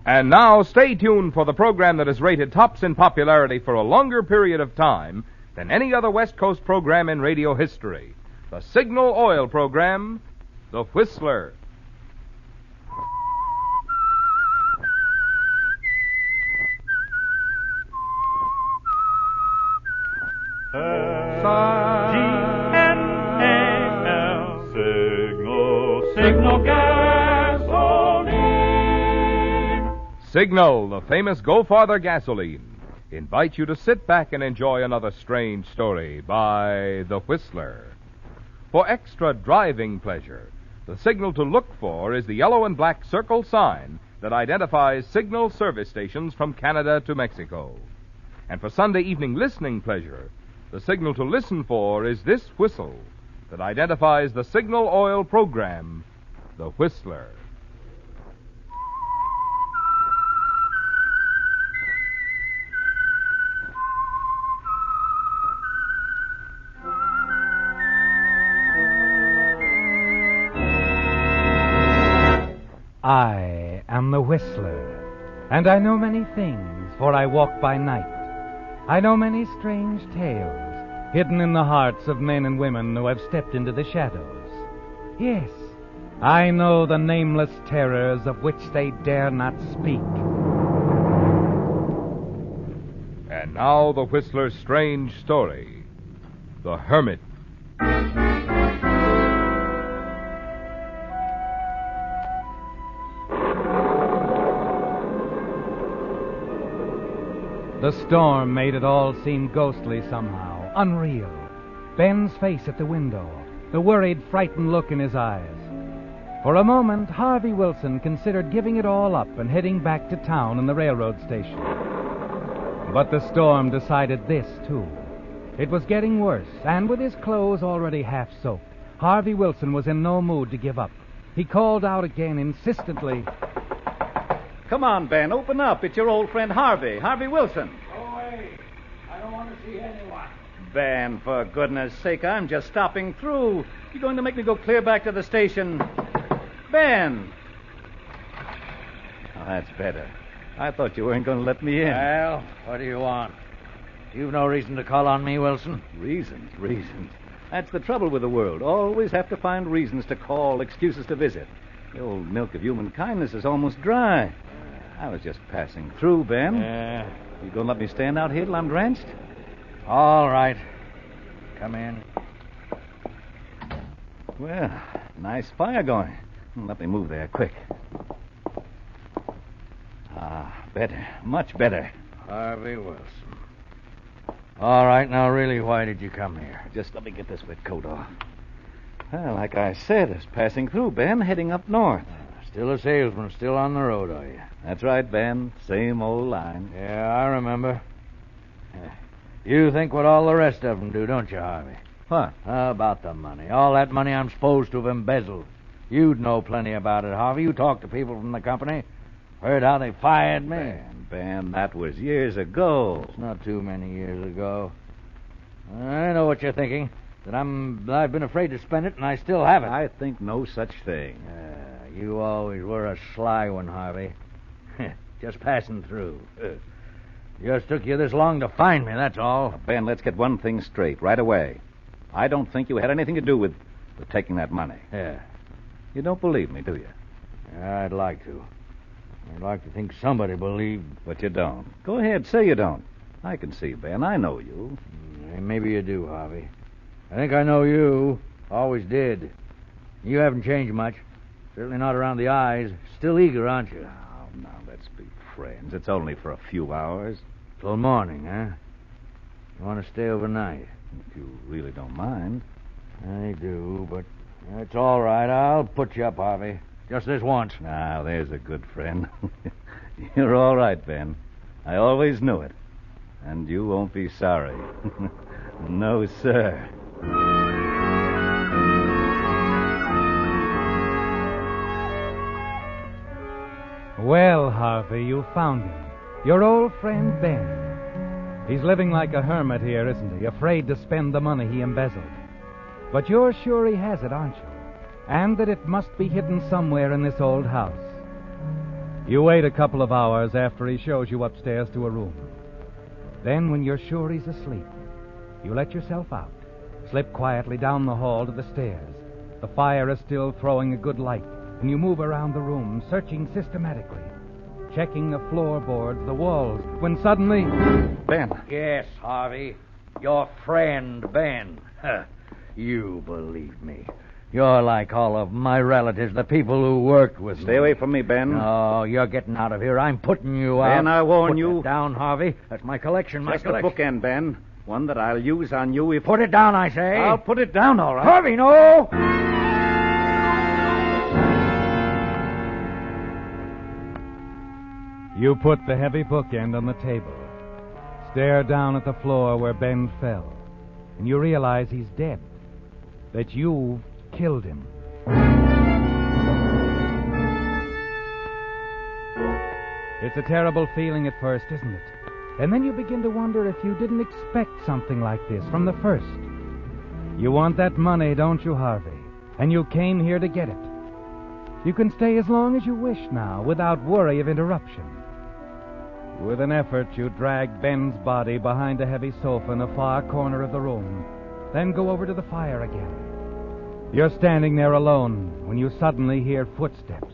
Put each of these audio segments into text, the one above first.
And now, stay tuned for the program that is rated tops in popularity for a longer period of time than any other West Coast program in radio history. The Signal Oil program, The Whistler. G-N-A-L Signal gasoline. Signal, the famous Go Farther gasoline, invites you to sit back and enjoy another strange story by The Whistler. For extra driving pleasure, the signal to look for is the yellow and black circle sign that identifies Signal service stations from Canada to Mexico. And for Sunday evening listening pleasure, the signal to listen for is this whistle that identifies the Signal Oil program, The Whistler. I am the Whistler, and I know many things, for I walk by night. I know many strange tales, hidden in the hearts of men and women who have stepped into the shadows. Yes, I know the nameless terrors of which they dare not speak. And now the Whistler's strange story, The Hermit. The storm made it all seem ghostly somehow, unreal. Ben's face at the window, the worried, frightened look in his eyes. For a moment, Harvey Wilson considered giving it all up and heading back to town and the railroad station. But the storm decided this, too. It was getting worse, and with his clothes already half soaked, Harvey Wilson was in no mood to give up. He called out again insistently, "Come on, Ben, open up. It's your old friend Harvey Wilson." Go away. I don't want to see anyone. Ben, for goodness sake, I'm just stopping through. You're going to make me go clear back to the station. Ben! Oh, that's better. I thought you weren't going to let me in. Well, what do you want? You've no reason to call on me, Wilson. Reasons. That's the trouble with the world. Always have to find reasons to call, excuses to visit. The old milk of human kindness is almost dry. I was just passing through, Ben. You gonna let me stand out here till I'm drenched? All right. Come in. Well, nice fire going. Let me move there, quick. Better. Much better. Harvey Wilson. All right, now really, why did you come here? Just let me get this wet coat off. Well, like I said, I was passing through, Ben, heading up north. Still a salesman, still on the road, are you? That's right, Ben. Same old line. Yeah, I remember. You think what all the rest of them do, don't you, Harvey? What? About the money. All that money I'm supposed to have embezzled. You'd know plenty about it, Harvey. You talked to people from the company. Heard how they fired me. Ben, that was years ago. It's not too many years ago. I know what you're thinking. That I've been afraid to spend it, and I still haven't. I think no such thing. You always were a sly one, Harvey. Just passing through. Just took you this long to find me, that's all. Ben, let's get one thing straight right away. I don't think you had anything to do with taking that money. Yeah. You don't believe me, do you? I'd like to. I'd like to think somebody believed. But you don't. Go ahead, say you don't. I can see, Ben. I know you. Maybe you do, Harvey. I think I know you. Always did. You haven't changed much. Certainly not around the eyes. Still eager, aren't you? Now, let's be friends. It's only for a few hours. Till morning, huh? You want to stay overnight? If you really don't mind. I do, but it's all right. I'll put you up, Harvey. Just this once. Now, there's a good friend. You're all right, Ben. I always knew it. And you won't be sorry. No, sir. Well, Harvey, you found him. Your old friend Ben. He's living like a hermit here, isn't he? Afraid to spend the money he embezzled. But you're sure he has it, aren't you? And that it must be hidden somewhere in this old house. You wait a couple of hours after he shows you upstairs to a room. Then, when you're sure he's asleep, you let yourself out, slip quietly down the hall to the stairs. The fire is still throwing a good light, and you move around the room, searching systematically, checking the floorboards, the walls, when suddenly... Ben. Yes, Harvey. Your friend, Ben. You believe me. You're like all of my relatives, the people who worked with me. Stay away from me, Ben. No, you're getting out of here. I'm putting you out. Ben, I warn Put you. that down, Harvey. That's my collection, Just a bookend, Ben. One that I'll use on you if... Put it down, I say. I'll put it down, all right. Harvey, no! You put the heavy bookend on the table, stare down at the floor where Ben fell, and you realize he's dead, that you've killed him. It's a terrible feeling at first, isn't it? And then you begin to wonder if you didn't expect something like this from the first. You want that money, don't you, Harvey? And you came here to get it. You can stay as long as you wish now, without worry of interruption. With an effort, you drag Ben's body behind a heavy sofa in a far corner of the room, then go over to the fire again. You're standing there alone when you suddenly hear footsteps.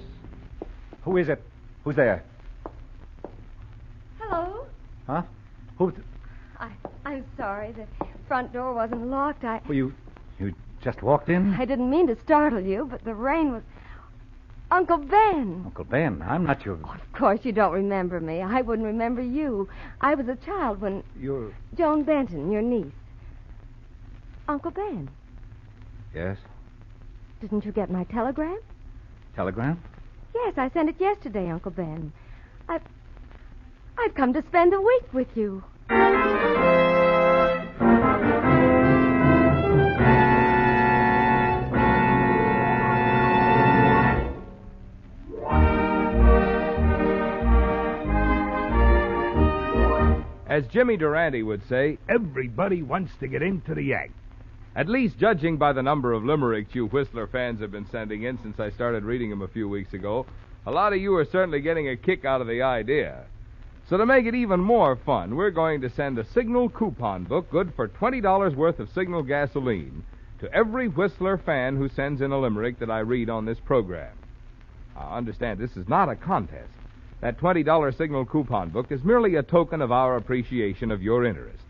Who is it? Who's there? Hello? Huh? Who's... I'm sorry. The front door wasn't locked. Well, you just walked in? I didn't mean to startle you, but the rain was... Uncle Ben. Uncle Ben, I'm not your... Oh, of course you don't remember me. I wouldn't remember you. I was a child when... You're... Joan Benton, your niece. Uncle Ben. Yes? Didn't you get my telegram? Telegram? Yes, I sent it yesterday, Uncle Ben. I've come to spend a week with you. As Jimmy Durante would say, Everybody wants to get into the act. at least judging by the number of limericks you Whistler fans have been sending in since I started reading them a few weeks ago, a lot of you are certainly getting a kick out of the idea. So to make it even more fun, we're going to send a Signal coupon book good for $20 worth of Signal gasoline to every Whistler fan who sends in a limerick that I read on this program. Understand, this is not a contest. That $20 Signal coupon book is merely a token of our appreciation of your interest.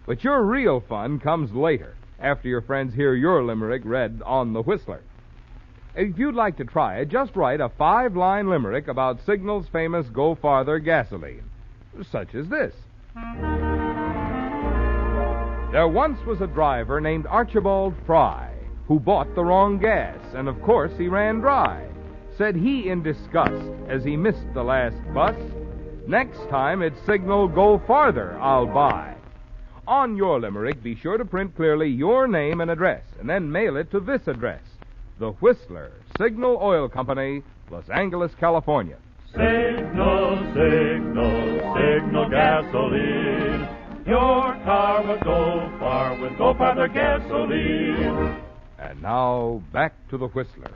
But your real fun comes later, after your friends hear your limerick read on the Whistler. If you'd like to try it, just write a 5-line limerick about Signal's famous Go Farther gasoline, such as this. There once was a driver named Archibald Fry who bought the wrong gas, and of course he ran dry. Said he in disgust as he missed the last bus, next time it's Signal Go Farther I'll buy. On your limerick, be sure to print clearly your name and address, and then mail it to this address: The Whistler, Signal Oil Company, Los Angeles, California. Signal, signal, signal gasoline. Your car will go far with Go Farther gasoline. And now, back to the Whistler.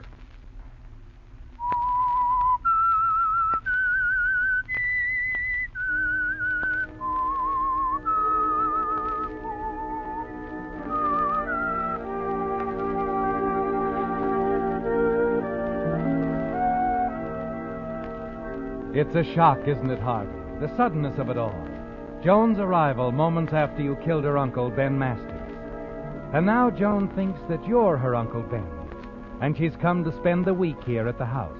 It's a shock, isn't it, Harvey? The suddenness of it all. Joan's arrival moments after you killed her uncle, Ben Masters. And now Joan thinks that you're her Uncle Ben, and she's come to spend the week here at the house.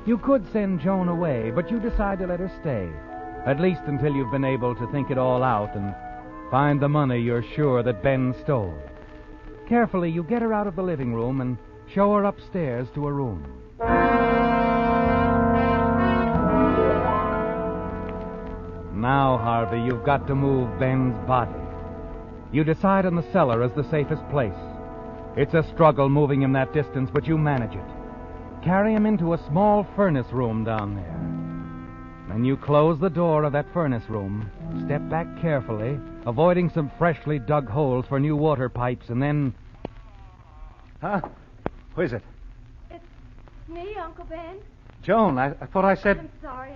You could send Joan away, but you decide to let her stay, at least until you've been able to think it all out and find the money you're sure that Ben stole. Carefully, you get her out of the living room and show her upstairs to a room. Now, Harvey, you've got to move Ben's body. You decide on the cellar as the safest place. It's a struggle moving him that distance, but you manage it. Carry him into a small furnace room down there. Then you close the door of that furnace room, step back carefully, avoiding some freshly dug holes for new water pipes, and then... Huh? Who is it? It's me, Uncle Ben. Joan, I thought I said... I'm sorry.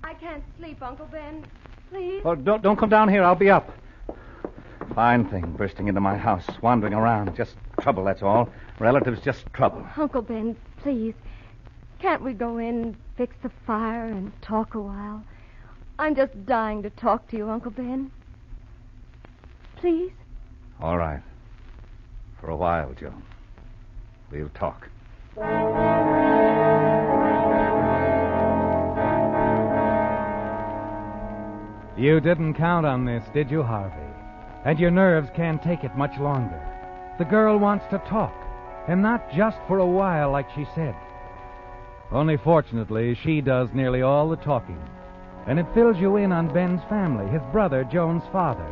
I can't sleep, Uncle Ben. Please? Well, don't come down here. I'll be up. Fine thing, bursting into my house, wandering around. Just trouble, that's all. Relatives, just trouble. Uncle Ben, please. Can't we go in, fix the fire, and talk a while? I'm just dying to talk to you, Uncle Ben. Please? All right. For a while, Joan. We'll talk. You didn't count on this, did you, Harvey? And your nerves can't take it much longer. The girl wants to talk, and not just for a while like she said. Only fortunately, she does nearly all the talking, and it fills you in on Ben's family, his brother, Joan's father.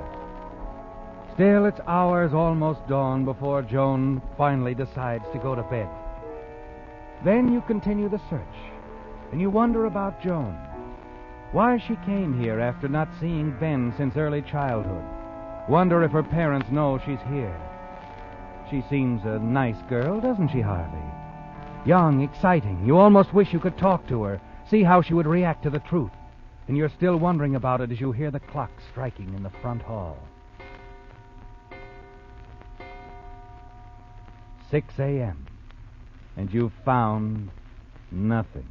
Still, it's hours almost dawn before Joan finally decides to go to bed. Then you continue the search, and you wonder about Joan. Why she came here after not seeing Ben since early childhood. Wonder if her parents know she's here. She seems a nice girl, doesn't she, Harvey? Young, exciting. You almost wish you could talk to her, see how she would react to the truth. And you're still wondering about it as you hear the clock striking in the front hall. 6 a.m. And you've found nothing.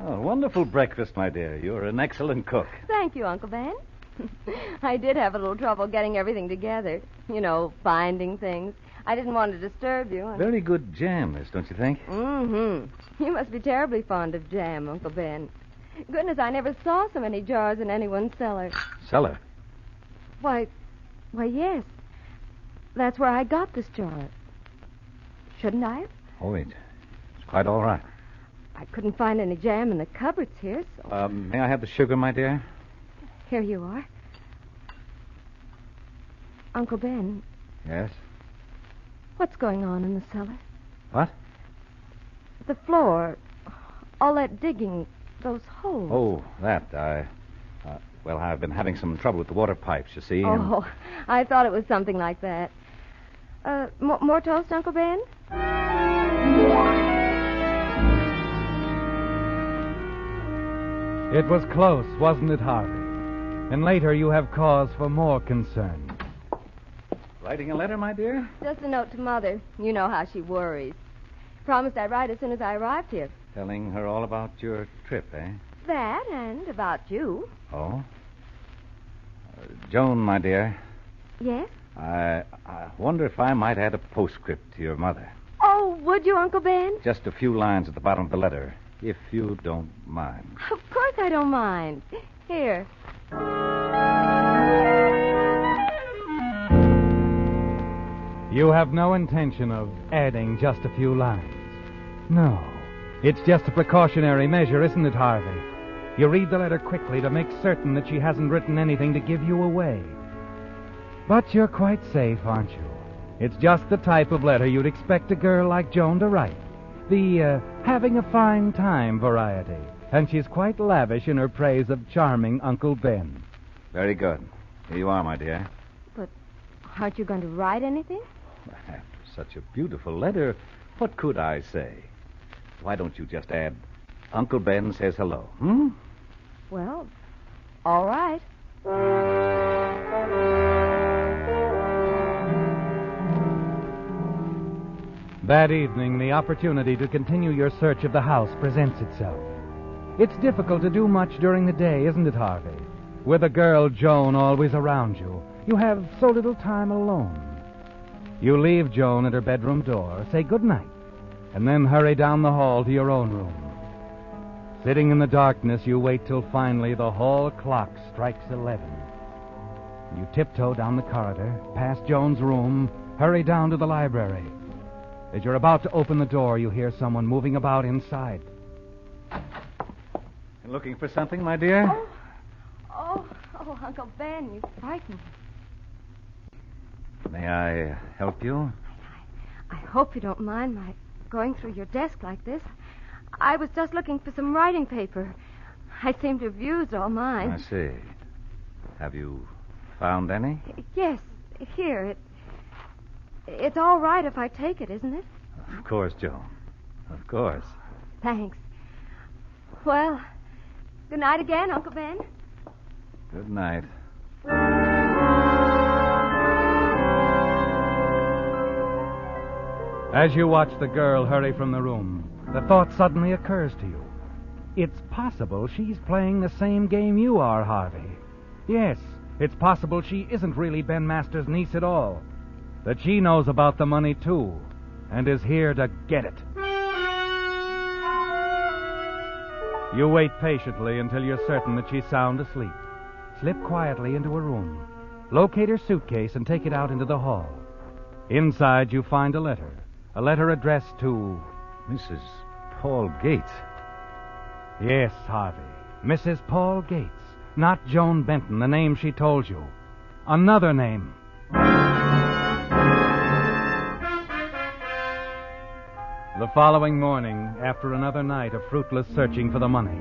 Wonderful breakfast, my dear. You're an excellent cook. Thank you, Uncle Ben. I did have a little trouble getting everything together. You know, finding things. I didn't want to disturb you. Very good jam, miss, don't you think? Mm-hmm. You must be terribly fond of jam, Uncle Ben. Goodness, I never saw so many jars in anyone's cellar. Cellar? Why, yes. That's where I got this jar. Shouldn't I have? Oh, it's quite all right. I couldn't find any jam in the cupboards here, so... May I have the sugar, my dear? Here you are. Uncle Ben. Yes? What's going on in the cellar? What? The floor. All that digging. Those holes. Oh, that. Well, I've been having some trouble with the water pipes, you see. Oh, I thought it was something like that. More toast, Uncle Ben? It was close, wasn't it, Harvey? And later you have cause for more concern. Writing a letter, my dear? Just a note to Mother. You know how she worries. Promised I'd write as soon as I arrived here. Telling her all about your trip, eh? That and about you. Oh? Joan, my dear. Yes? I wonder if I might add a postscript to your mother. Oh, would you, Uncle Ben? Just a few lines at the bottom of the letter, if you don't mind. Of course I don't mind. Here. You have no intention of adding just a few lines. No. It's just a precautionary measure, isn't it, Harvey? You read the letter quickly to make certain that she hasn't written anything to give you away. But you're quite safe, aren't you? It's just the type of letter you'd expect a girl like Joan to write. The having a fine time variety. And she's quite lavish in her praise of charming Uncle Ben. Very good. Here you are, my dear. But aren't you going to write anything? After such a beautiful letter, what could I say? Why don't you just add, Uncle Ben says hello, Well, all right. That evening, the opportunity to continue your search of the house presents itself. It's difficult to do much during the day, isn't it, Harvey? With a girl, Joan, always around you, you have so little time alone. You leave Joan at her bedroom door, say good night, and then hurry down the hall to your own room. Sitting in the darkness, you wait till finally the hall clock strikes 11. You tiptoe down the corridor, past Joan's room, hurry down to the library. As you're about to open the door, you hear someone moving about inside. Looking for something, my dear? Oh, Uncle Ben, you frightened me. May I help you? I hope you don't mind my going through your desk like this. I was just looking for some writing paper. I seem to have used all mine. I see. Have you Found any? Yes, here. It's all right if I take it, isn't it? Of course, Joan. Of course. Thanks. Well, good night again, Uncle Ben. Good night. As you watch the girl hurry from the room, the thought suddenly occurs to you. It's possible she's playing the same game you are, Harvey. Yes, it's possible she isn't really Ben Master's niece at all. That she knows about the money, too, and is here to get it. You wait patiently until you're certain that she's sound asleep. Slip quietly into her room. Locate her suitcase and take it out into the hall. Inside, you find a letter. A letter addressed to... Mrs. Paul Gates. Yes, Harvey. Mrs. Paul Gates. Not Joan Benton, the name she told you. Another name. The following morning, after another night of fruitless searching for the money,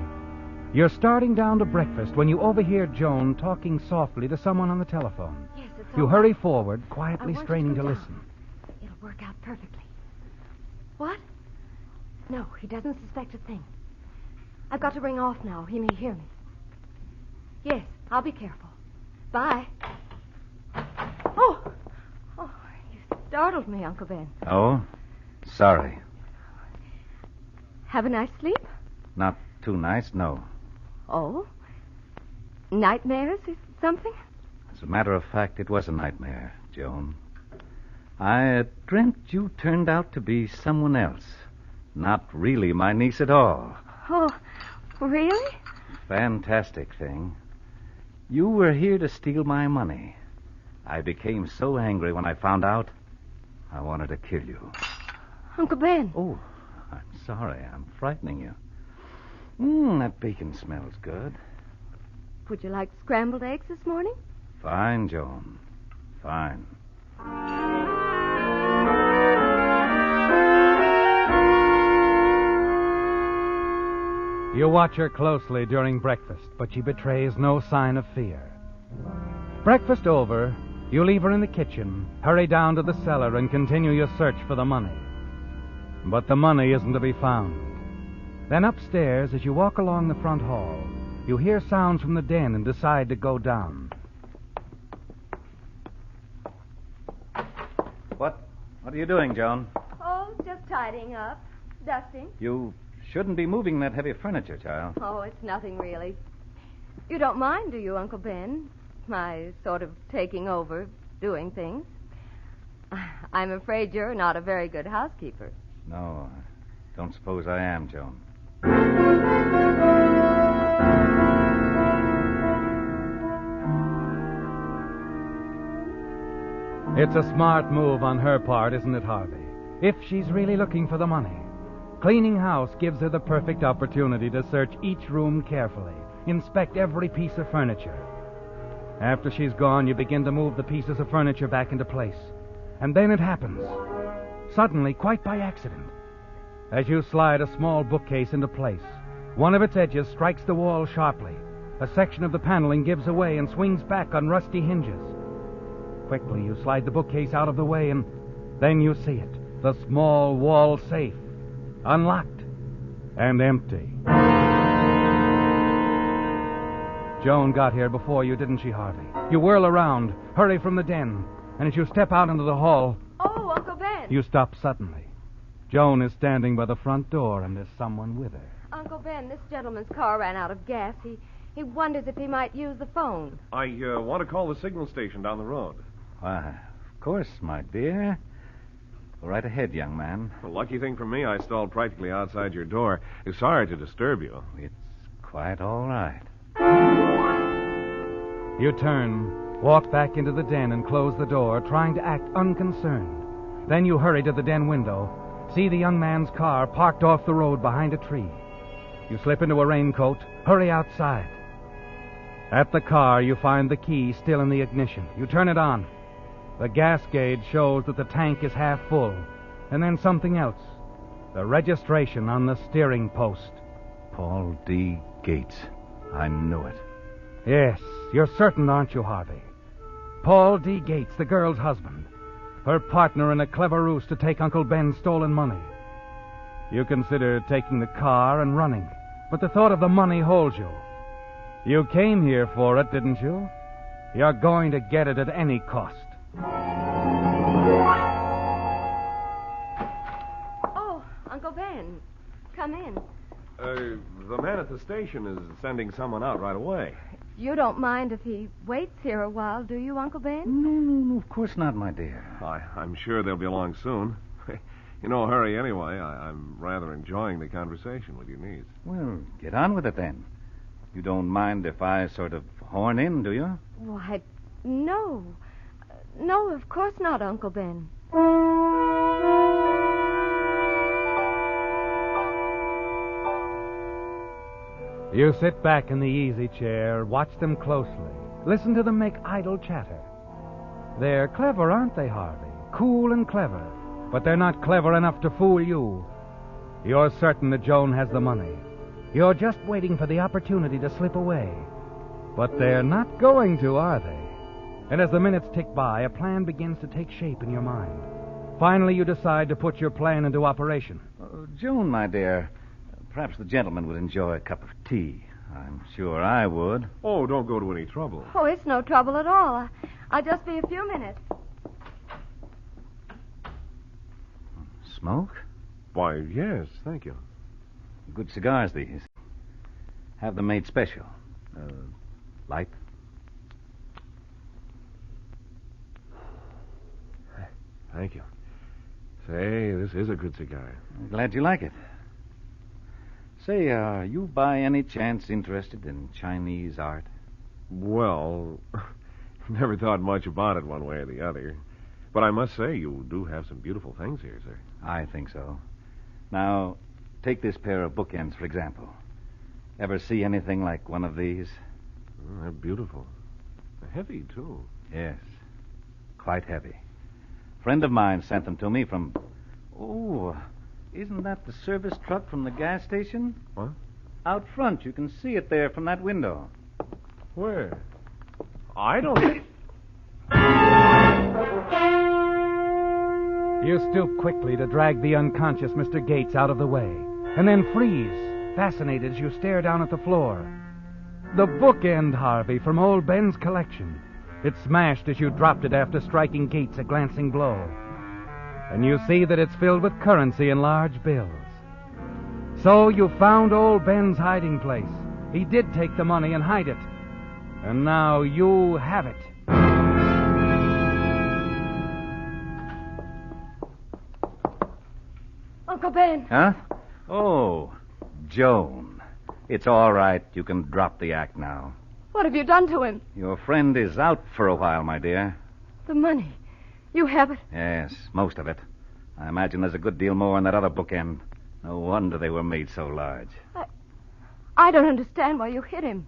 you're starting down to breakfast when you overhear Joan talking softly to someone on the telephone. Yes, it's You all hurry right. forward, quietly I want straining you to go down. listen. It'll work out perfectly. What? No, he doesn't suspect a thing. I've got to ring off now. He may hear me. Yes, I'll be careful. Bye. Oh, you startled me, Uncle Ben. Oh? Sorry. Have a nice sleep? Not too nice, no. Oh? Nightmares or something? As a matter of fact, it was a nightmare, Joan. I dreamt you turned out to be someone else. Not really my niece at all. Oh, really? Fantastic thing. You were here to steal my money. I became so angry when I found out, I wanted to kill you. Uncle Ben. Oh, I'm sorry. I'm frightening you. That bacon smells good. Would you like scrambled eggs this morning? Fine, Joan. Fine. You watch her closely during breakfast, but she betrays no sign of fear. Breakfast over, you leave her in the kitchen, hurry down to the cellar, and continue your search for the money. But the money isn't to be found. Then upstairs, as you walk along the front hall, you hear sounds from the den and decide to go down. What are you doing, Joan? Oh, just tidying up. Dusting. You shouldn't be moving that heavy furniture, child. Oh, it's nothing really. You don't mind, do you, Uncle Ben? My sort of taking over, doing things. I'm afraid you're not a very good housekeeper. No, I don't suppose I am, Joan. It's a smart move on her part, isn't it, Harvey? If she's really looking for the money. Cleaning house gives her the perfect opportunity to search each room carefully, inspect every piece of furniture. After she's gone, you begin to move the pieces of furniture back into place. And then it happens. Suddenly, quite by accident. As you slide a small bookcase into place, one of its edges strikes the wall sharply. A section of the paneling gives away and swings back on rusty hinges. Quickly, you slide the bookcase out of the way, and then you see it. The small wall safe. Unlocked and empty. Joan got here before you, didn't she, Harvey? You whirl around, hurry from the den, and as you step out into the hall... Oh, Uncle Ben! You stop suddenly. Joan is standing by the front door, and there's someone with her. Uncle Ben, this gentleman's car ran out of gas. He wonders if he might use the phone. I want to call the signal station down the road. Why, of course, my dear. Go right ahead, young man. The lucky thing for me, I stalled practically outside your door. Sorry to disturb you. It's quite all right. You turn, walk back into the den, and close the door, trying to act unconcerned. Then you hurry to the den window, see the young man's car parked off the road behind a tree. You slip into a raincoat, hurry outside. At the car, you find the key still in the ignition. You turn it on. The gas gauge shows that the tank is half full. And then something else. The registration on the steering post. Paul D. Gates. I knew it. Yes, you're certain, aren't you, Harvey? Paul D. Gates, the girl's husband. Her partner in a clever ruse to take Uncle Ben's stolen money. You consider taking the car and running, but the thought of the money holds you. You came here for it, didn't you? You're going to get it at any cost. Oh, Uncle Ben, come in. The man at the station is sending someone out right away. You don't mind if he waits here a while, do you, Uncle Ben? No, of course not, my dear. I'm sure they'll be along soon. In no hurry anyway. I'm rather enjoying the conversation with your niece. Well, get on with it then. You don't mind if I sort of horn in, do you? Why, no. No, of course not, Uncle Ben. You sit back in the easy chair, watch them closely, listen to them make idle chatter. They're clever, aren't they, Harvey? Cool and clever. But they're not clever enough to fool you. You're certain that Joan has the money. You're just waiting for the opportunity to slip away. But they're not going to, are they? And as the minutes tick by, a plan begins to take shape in your mind. Finally, you decide to put your plan into operation. Joan, my dear, perhaps the gentleman would enjoy a cup of tea. I'm sure I would. Oh, don't go to any trouble. Oh, it's no trouble at all. I'll just be a few minutes. Smoke? Why, yes, thank you. Good cigars, these. Have them made special. Light? Thank you. Say, this is a good cigar. I'm glad you like it. Say, are you by any chance interested in Chinese art? Well, never thought much about it one way or the other. But I must say, you do have some beautiful things here, sir. I think so. Now, take this pair of bookends, for example. Ever see anything like one of these? Oh, they're beautiful. They're heavy, too. Yes, quite heavy. A friend of mine sent them to me from... Oh, isn't that the service truck from the gas station? What? Out front. You can see it there from that window. Where? I don't... You stoop quickly to drag the unconscious Mr. Gates out of the way, and then freeze, fascinated as you stare down at the floor. The bookend, Harvey, from old Ben's collection. It smashed as you dropped it after striking Gates a glancing blow. And you see that it's filled with currency in large bills. So you found old Ben's hiding place. He did take the money and hide it. And now you have it. Uncle Ben. Huh? Oh, Joan. It's all right. You can drop the act now. What have you done to him? Your friend is out for a while, my dear. The money. You have it? Yes, most of it. I imagine there's a good deal more in that other bookend. No wonder they were made so large. I don't understand why you hit him.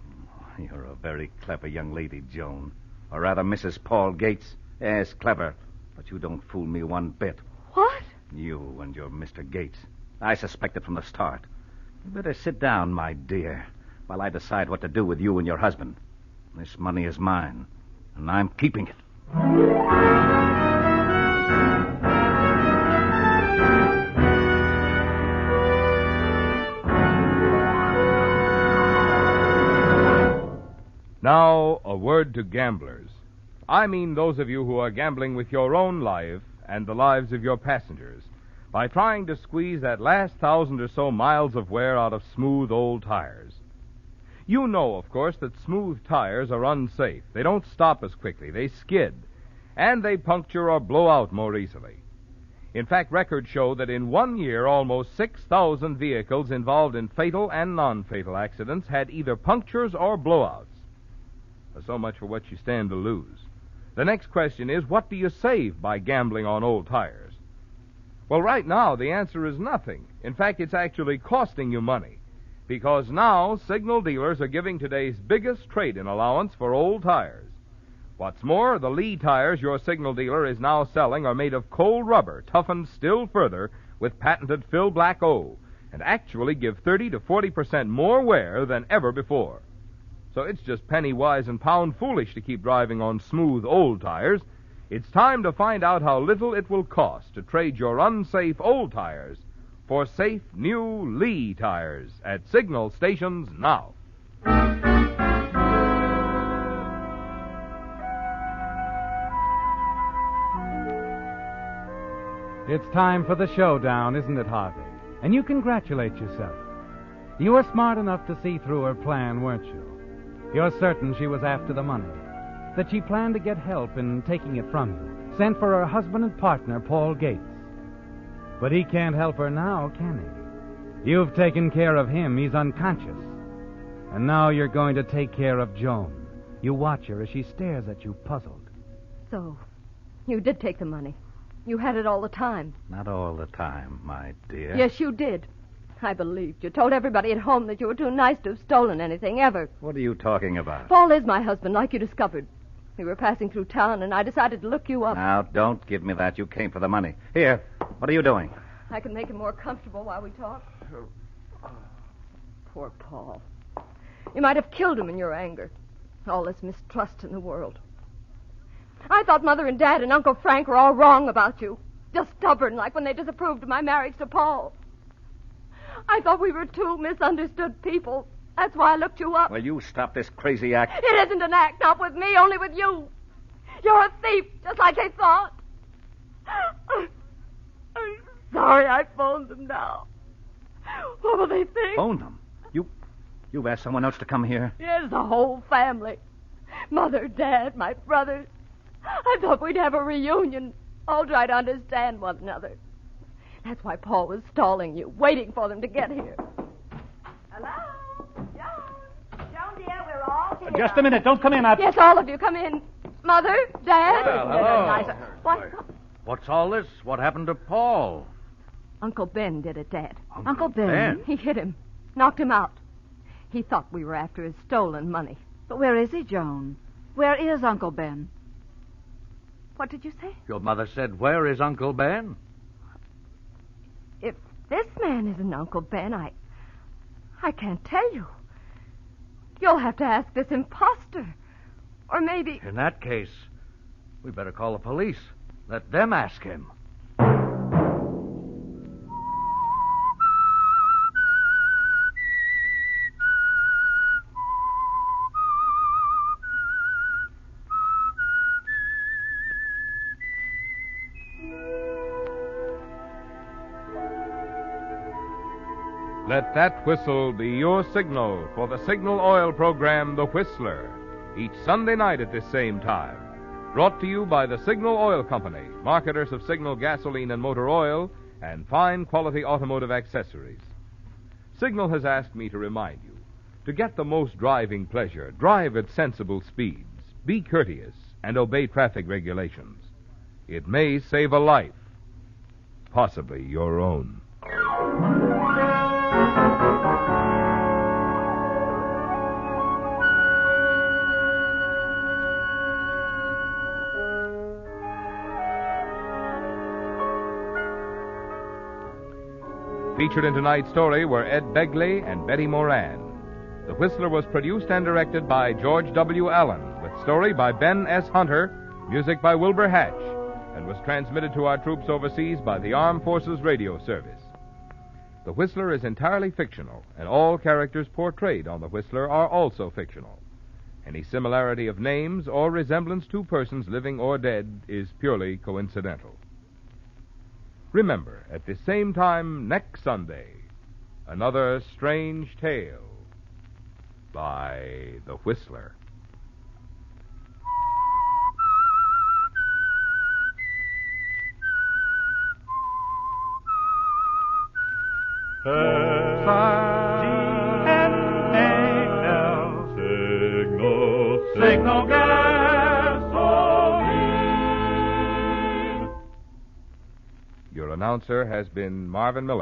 You're a very clever young lady, Joan. Or rather, Mrs. Paul Gates. Yes, clever. But you don't fool me one bit. What? You and your Mr. Gates. I suspected from the start. You better sit down, my dear, while I decide what to do with you and your husband. This money is mine, and I'm keeping it. Now, a word to gamblers. I mean those of you who are gambling with your own life and the lives of your passengers by trying to squeeze that last 1,000 or so miles of wear out of smooth old tires. You know, of course, that smooth tires are unsafe. They don't stop as quickly. They skid. And they puncture or blow out more easily. In fact, records show that in 1 year, almost 6,000 vehicles involved in fatal and non-fatal accidents had either punctures or blowouts. So much for what you stand to lose. The next question is, what do you save by gambling on old tires? Well, right now, the answer is nothing. In fact, it's actually costing you money. Because now, signal dealers are giving today's biggest trade-in allowance for old tires. What's more, the Lee tires your signal dealer is now selling are made of cold rubber, toughened still further with patented Phil Black O, and actually give 30 to 40% more wear than ever before. So it's just penny wise and pound foolish to keep driving on smooth old tires. It's time to find out how little it will cost to trade your unsafe old tires for safe new Lee tires at signal stations now. It's time for the showdown, isn't it, Harvey? And you congratulate yourself. You were smart enough to see through her plan, weren't you? You're certain she was after the money, that she planned to get help in taking it from you, sent for her husband and partner, Paul Gates. But he can't help her now, can he? You've taken care of him. He's unconscious. And now you're going to take care of Joan. You watch her as she stares at you, puzzled. So, you did take the money. You had it all the time. Not all the time, my dear. Yes, you did. I believed you. Told everybody at home that you were too nice to have stolen anything, ever. What are you talking about? Paul is my husband, like you discovered. We were passing through town, and I decided to look you up. Now, don't give me that. You came for the money. Here, what are you doing? I can make him more comfortable while we talk. Poor Paul. You might have killed him in your anger. All this mistrust in the world. I thought Mother and Dad and Uncle Frank were all wrong about you. Just stubborn, like when they disapproved of my marriage to Paul. I thought we were two misunderstood people. That's why I looked you up. Will you stop this crazy act? It isn't an act, not with me, only with you. You're a thief, just like they thought. I'm sorry I phoned them now. What will they think? Phone them? You've asked someone else to come here? Yes, the whole family. Mother, Dad, my brothers. I thought we'd have a reunion, all try to understand one another. That's why Paul was stalling you, waiting for them to get here. Hello? Joan, dear, we're all here. Just a minute. Don't come in. Yes, all of you, come in. Mother, Dad. Well, hello. What? What's all this? What happened to Paul? Uncle Ben did it, Dad. Uncle Ben? He hit him, knocked him out. He thought we were after his stolen money. But where is he, Joan? Where is Uncle Ben? What did you say? Your mother said, where is Uncle Ben? If this man isn't Uncle Ben, I can't tell you. You'll have to ask this imposter. Or maybe... In that case, we better call the police. Let them ask him. Let that whistle be your signal for the Signal Oil program, The Whistler, each Sunday night at this same time. Brought to you by the Signal Oil Company, marketers of Signal gasoline and motor oil and fine quality automotive accessories. Signal has asked me to remind you, to get the most driving pleasure, drive at sensible speeds, be courteous, and obey traffic regulations. It may save a life, possibly your own. Featured in tonight's story were Ed Begley and Betty Moran. The Whistler was produced and directed by George W. Allen, with story by Ben S. Hunter, music by Wilbur Hatch, and was transmitted to our troops overseas by the Armed Forces Radio Service. The Whistler is entirely fictional, and all characters portrayed on The Whistler are also fictional. Any similarity of names or resemblance to persons living or dead is purely coincidental. Remember, at the same time next Sunday, another strange tale by The Whistler. Signal gasoline. Your announcer has been Marvin Miller.